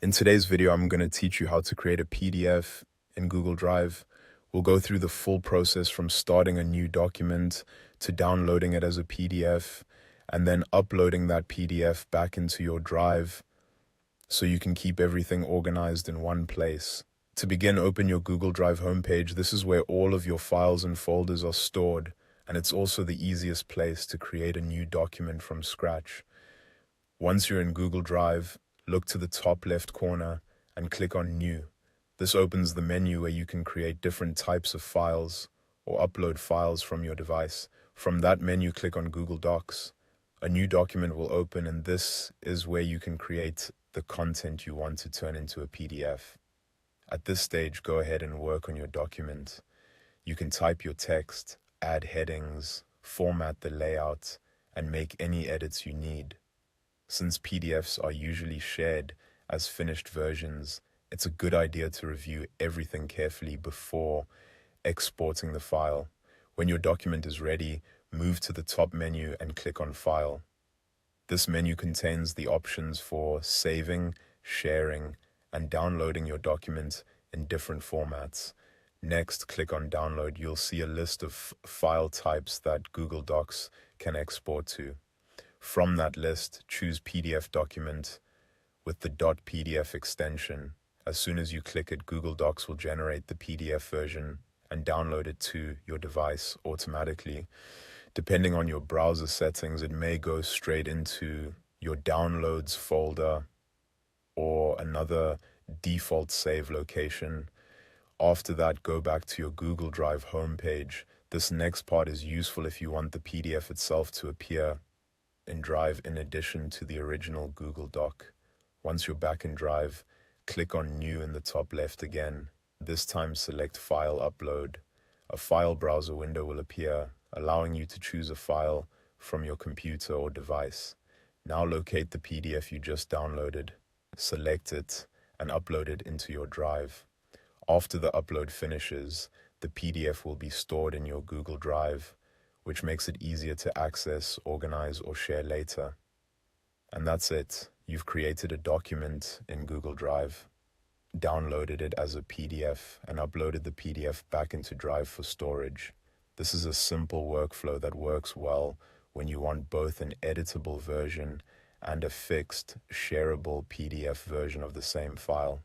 In today's video, I'm going to teach you how to create a PDF in Google Drive. We'll go through the full process from starting a new document to downloading it as a PDF and then uploading that PDF back into your Drive so you can keep everything organized in one place. To begin, open your Google Drive homepage. This is where all of your files and folders are stored, and it's also the easiest place to create a new document from scratch. Once you're in Google Drive, look to the top left corner and click on New. This opens the menu where you can create different types of files or upload files from your device. From that menu, click on Google Docs. A new document will open, and this is where you can create the content you want to turn into a PDF. At this stage, go ahead and work on your document. You can type your text, add headings, format the layout, and make any edits you need. Since PDFs are usually shared as finished versions, it's a good idea to review everything carefully before exporting the file. When your document is ready, move to the top menu and click on File. This menu contains the options for saving, sharing, and downloading your document in different formats. Next, click on Download. You'll see a list of file types that Google Docs can export to. From that list, choose PDF document with the .pdf extension. As soon as you click it, Google Docs will generate the PDF version and download it to your device automatically. Depending on your browser settings, it may go straight into your Downloads folder or another default save location. After that, go back to your Google Drive homepage. This next part is useful if you want the PDF itself to appear in Drive in addition to the original Google Doc. Once you're back in Drive, click on New in the top left again. This time select File Upload. A file browser window will appear, allowing you to choose a file from your computer or device. Now locate the PDF you just downloaded, select it, and upload it into your Drive. After the upload finishes, the PDF will be stored in your Google Drive, which makes it easier to access, organize, or share later. And that's it. You've created a document in Google Drive, downloaded it as a PDF, and uploaded the PDF back into Drive for storage. This is a simple workflow that works well when you want both an editable version and a fixed, shareable PDF version of the same file.